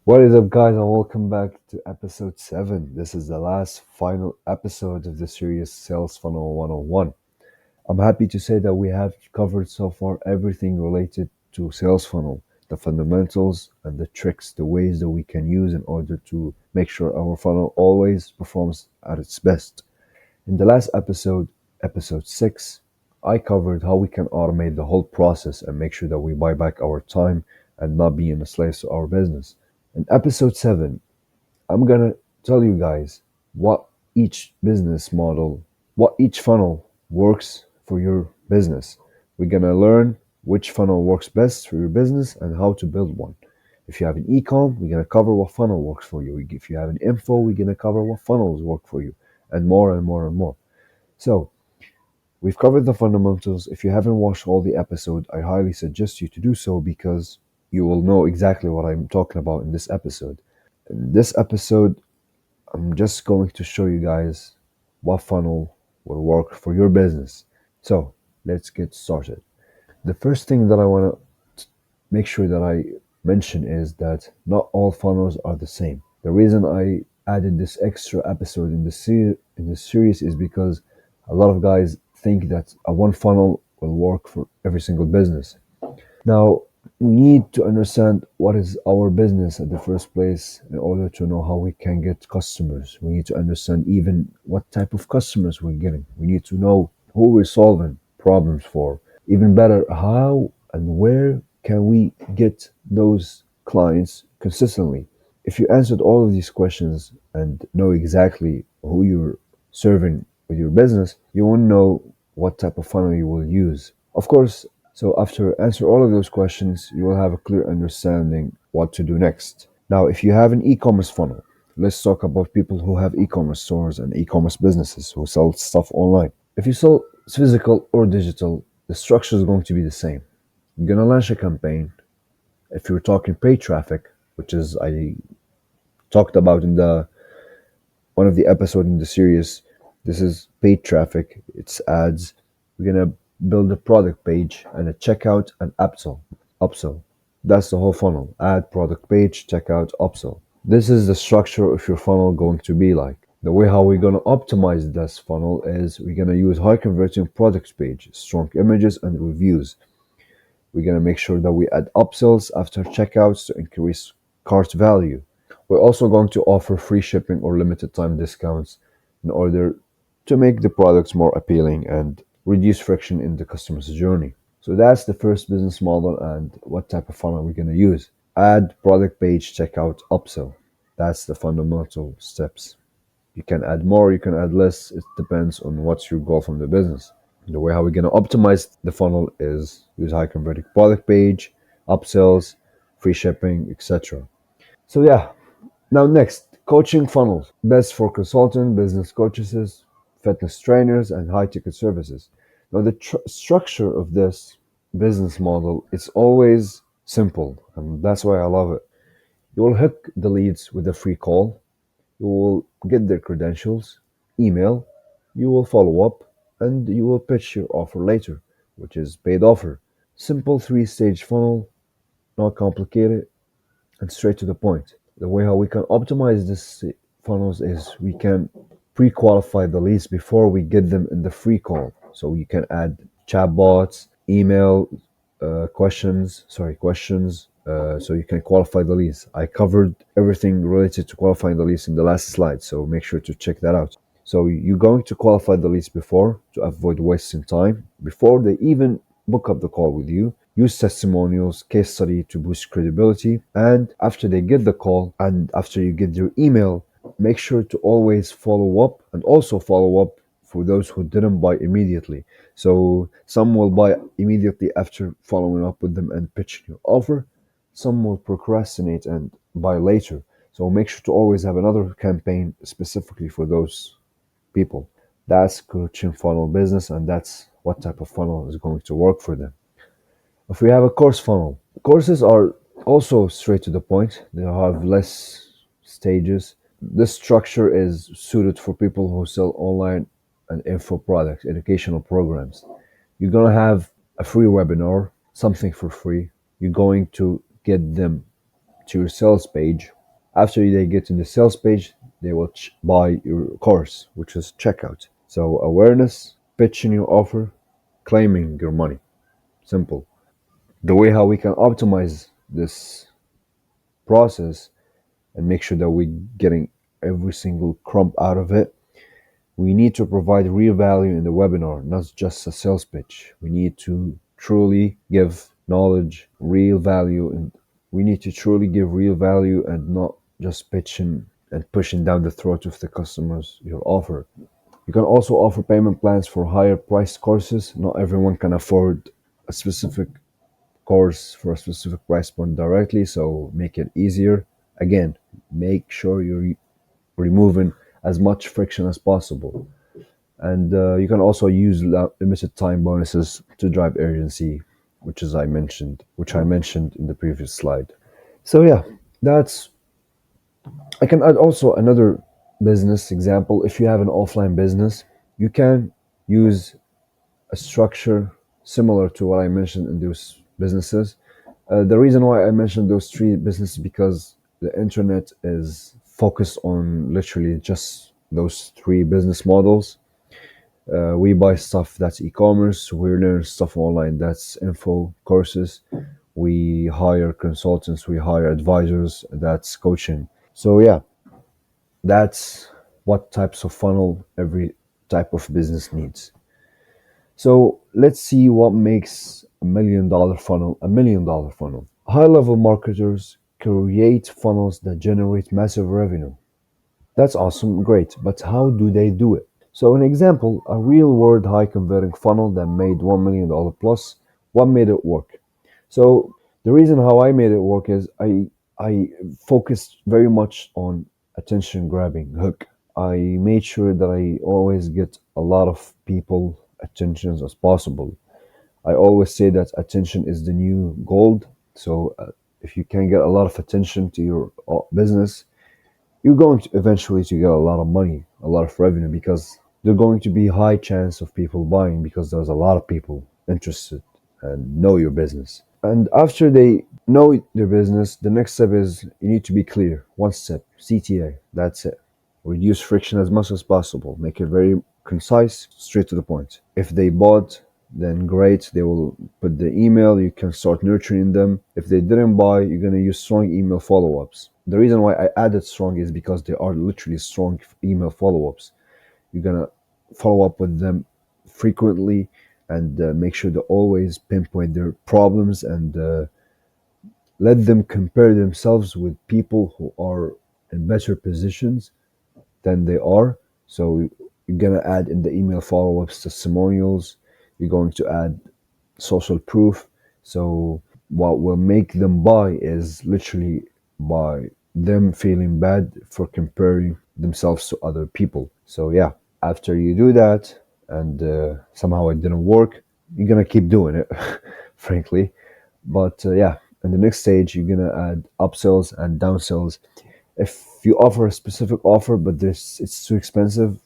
What is up, guys, and welcome back to episode 7. This is the last final episode of the series Sales Funnel 101. I'm happy to say that we have covered so far everything related to sales funnel, the fundamentals and the tricks, the ways that we can use in order to make sure our funnel always performs at its best. In the last episode, episode 6, I covered how we can automate the whole process and make sure that we buy back our time and not be in a slave to our business. In episode 7, I'm gonna tell you guys what each business model, what each funnel works for your business. We're gonna learn which funnel works best for your business and how to build one. If you have an e-com, we're gonna cover what funnel works for you. If you have an info, we're gonna cover what funnels work for you, and more and more and more. So we've covered the fundamentals. If you haven't watched all the episode, I highly suggest you to do so because you will know exactly what I'm talking about in this episode. In this episode, I'm just going to show you guys what funnel will work for your business. So let's get started. The first thing that I want to make sure that I mention is that not all funnels are the same. The reason I added this extra episode in the series is because a lot of guys think that a one funnel will work for every single business. Now, we need to understand what is our business at the first place in order to know how we can get customers. We need to understand even what type of customers we're getting. We need to know who we're solving problems for. Even better, how and where can we get those clients consistently? If you answered all of these questions and know exactly who you're serving with your business, you will know what type of funnel you will use. Of course, so after answer all of those questions, you will have a clear understanding what to do next. Now, if you have an e-commerce funnel, let's talk about people who have e-commerce stores and e-commerce businesses who sell stuff online. If you sell physical or digital, the structure is going to be the same. You're gonna launch a campaign. If you're talking paid traffic, which is I talked about in the one of the episode in the series, this is paid traffic. It's ads. We're gonna build a product page and a checkout and upsell. Upsell. That's the whole funnel. Add, product page, checkout, upsell. This is the structure of your funnel going to be like. The way how we're gonna optimize this funnel is we're gonna use high converting product page, strong images and reviews. We're gonna make sure that we add upsells after checkouts to increase cart value. We're also going to offer free shipping or limited time discounts in order to make the products more appealing and reduce friction in the customer's journey. So that's the first business model and what type of funnel we're going to use. Add, product page, checkout, upsell. That's the fundamental steps. You can add more, you can add less. It depends on what's your goal from the business. The way how we're going to optimize the funnel is use high converting product page, upsells, free shipping, etc. So yeah, now next, coaching funnels. Best for consultant, business coaches, fitness trainers, and high-ticket services. Now the structure of this business model is always simple, and that's why I love it. You will hook the leads with a free call. You will get their credentials, email, you will follow up, and you will pitch your offer later, which is paid offer. Simple three-stage funnel, not complicated, and straight to the point. The way how we can optimize this funnels is we can pre-qualify the leads before we get them in the free call. So you can add chatbots, email questions. So you can qualify the leads. I covered everything related to qualifying the leads in the last slide, so make sure to check that out. So you're going to qualify the leads before to avoid wasting time before they even book up the call with you. Use testimonials, case study to boost credibility. And after they get the call and after you get their email, make sure to always follow up and also follow up for those who didn't buy immediately. So some will buy immediately after following up with them and pitching your offer. Some will procrastinate and buy later. So make sure to always have another campaign specifically for those people. That's coaching funnel business, and that's what type of funnel is going to work for them. If we have a course funnel, courses are also straight to the point. They have less stages. This structure is suited for people who sell online and info products, educational programs. You're going to have a free webinar, something for free. You're going to get them to your sales page. After they get to the sales page, they will buy your course, which is checkout. So awareness, pitching your offer, claiming your money. Simple. The way how we can optimize this process and make sure that we're getting every single crumb out of it, we need to provide real value in the webinar, not just a sales pitch. We need to truly give knowledge, real value, and we need to truly give real value and not just pitching and pushing down the throat of the customers your offer. You can also offer payment plans for higher priced courses. Not everyone can afford a specific course for a specific price point directly, so make it easier. Again, make sure you're removing as much friction as possible. And you can also use limited time bonuses to drive urgency, which I mentioned in the previous slide. So yeah, that's I can add also another business example. If you have an offline business, you can use a structure similar to what I mentioned in those businesses. The reason why I mentioned those three businesses because the internet is focused on literally just those three business models. We buy stuff that's e-commerce. We learn stuff online that's info courses. We hire consultants. We hire advisors. That's coaching. So yeah, that's what types of funnel every type of business needs. So let's see what makes $1 million funnel a $1 million funnel. High level marketers create funnels that generate massive revenue. That's awesome, great, but how do they do it? So, an example, a real world high converting funnel that made $1 million plus, what made it work? So, the reason how I made it work is I focused very much on attention grabbing hook. I made sure that I always get a lot of people attentions as possible. I always say that attention is the new gold. So if you can get a lot of attention to your business, you're going to eventually to get a lot of money, a lot of revenue because there's going to be high chance of people buying because there's a lot of people interested and know your business. And after they know their business, the next step is you need to be clear. One step, CTA. That's it. Reduce friction as much as possible. Make it very concise, straight to the point. If they bought, then great. They will put the email. You can start nurturing them. If they didn't buy, you're going to use strong email follow ups. The reason why I added strong is because they are literally strong email follow ups. You're going to follow up with them frequently and make sure to always pinpoint their problems and let them compare themselves with people who are in better positions than they are. So you're gonna add in the email follow-ups testimonials. You're going to add social proof. So what will make them buy is literally by them feeling bad for comparing themselves to other people. So yeah, after you do that and somehow it didn't work, you're gonna keep doing it, frankly. But yeah, in the next stage, you're gonna add upsells and downsells. If you offer a specific offer, but this it's too expensive,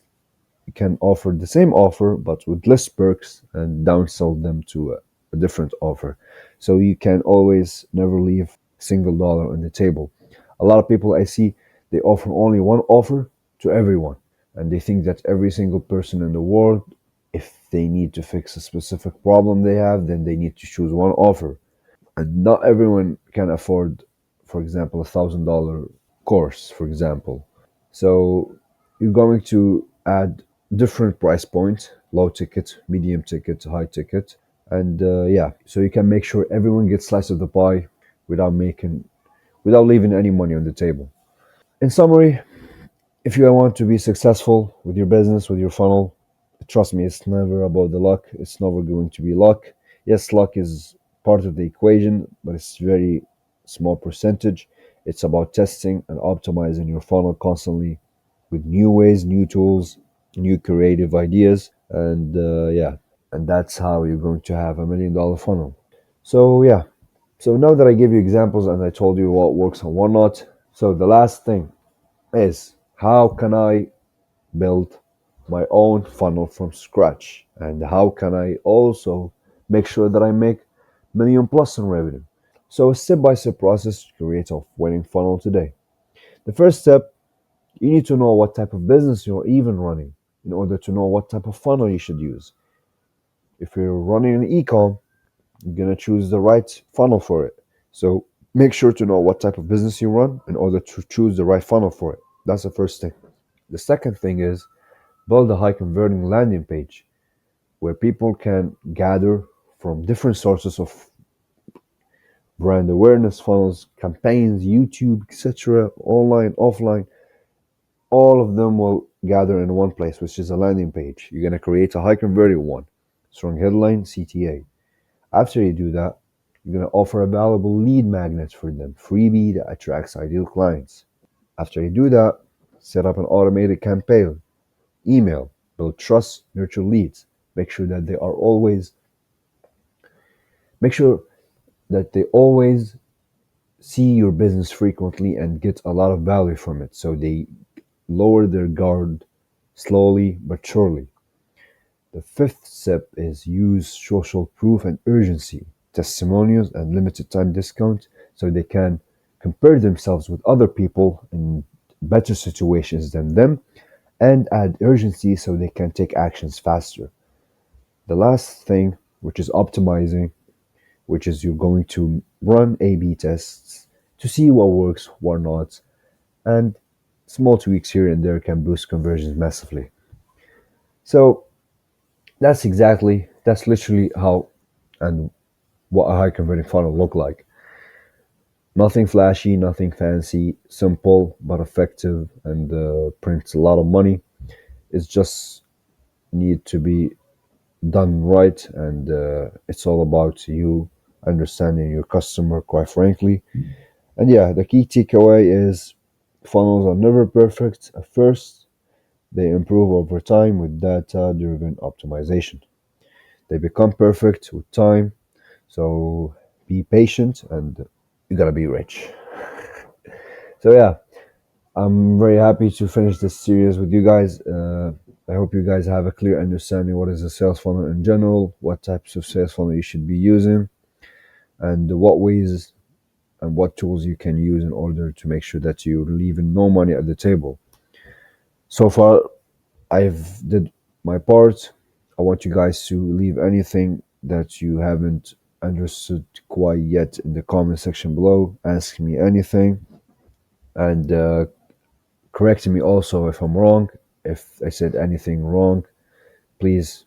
you can offer the same offer but with less perks and downsell them to a different offer. So you can always never leave single dollar on the table. A lot of people I see they offer only one offer to everyone, and they think that every single person in the world, if they need to fix a specific problem they have, then they need to choose one offer. And not everyone can afford, for example, $1,000 course, for example. So you're going to add different price points: low ticket, medium ticket, high ticket, and yeah, so you can make sure everyone gets slice of the pie without making, without leaving any money on the table. In summary, if you want to be successful with your business, with your funnel, trust me, it's never about the luck. It's never going to be luck. Yes, luck is part of the equation, but it's very small percentage. It's about testing and optimizing your funnel constantly with new ways, new tools, new creative ideas, and yeah, and that's how you're going to have $1 million funnel. So yeah, so now that I gave you examples and I told you what works and what not, so the last thing is how can I build my own funnel from scratch, and how can I also make sure that I make million plus in revenue. So a step-by-step process to create a winning funnel today. The first step, you need to know what type of business you're even running in order to know what type of funnel you should use. If you're running an e-com, you're going to choose the right funnel for it. So make sure to know what type of business you run in order to choose the right funnel for it. That's the first thing. The second thing is build a high converting landing page where people can gather from different sources of brand awareness funnels, campaigns, YouTube, etc., online, offline. All of them will gather in one place, which is a landing page. You're going to create a high converting one. Strong headline, CTA. After you do that, you're going to offer a valuable lead magnet for them, freebie that attracts ideal clients. After you do that, set up an automated campaign, email, build trust, nurture leads. Make sure that they are always, make sure that they always see your business frequently and get a lot of value from it. So they lower their guard slowly but surely. The fifth step is use social proof and urgency, testimonials and limited time discounts so they can compare themselves with other people in better situations than them and add urgency so they can take actions faster. The last thing, which is optimizing, which is you're going to run A B tests to see what works, what not, and small tweaks here and there can boost conversions massively. So that's literally how and what a high converting funnel look like. Nothing flashy, nothing fancy, simple but effective and prints a lot of money. It's just need to be done right, and it's all about you understanding your customer, quite frankly. And yeah, the key takeaway is funnels are never perfect at first. They improve over time with data driven optimization. They become perfect with time. So be patient and you gotta be rich. So yeah, I'm very happy to finish this series with you guys. I hope you guys have a clear understanding what is a sales funnel in general, what types of sales funnel you should be using, and what ways and what tools you can use in order to make sure that you're leaving no money at the table. So far, I've did my part. I want you guys to leave anything that you haven't understood quite yet in the comment section below. Ask me anything and correct me also if I'm wrong. If I said anything wrong, please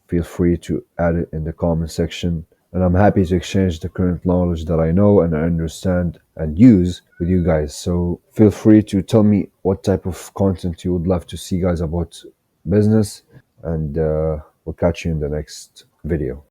feel free to add it in the comment section. And I'm happy to exchange the current knowledge that I know and I understand and use with you guys. So feel free to tell me what type of content you would love to see, guys, about business. And we'll catch you in the next video.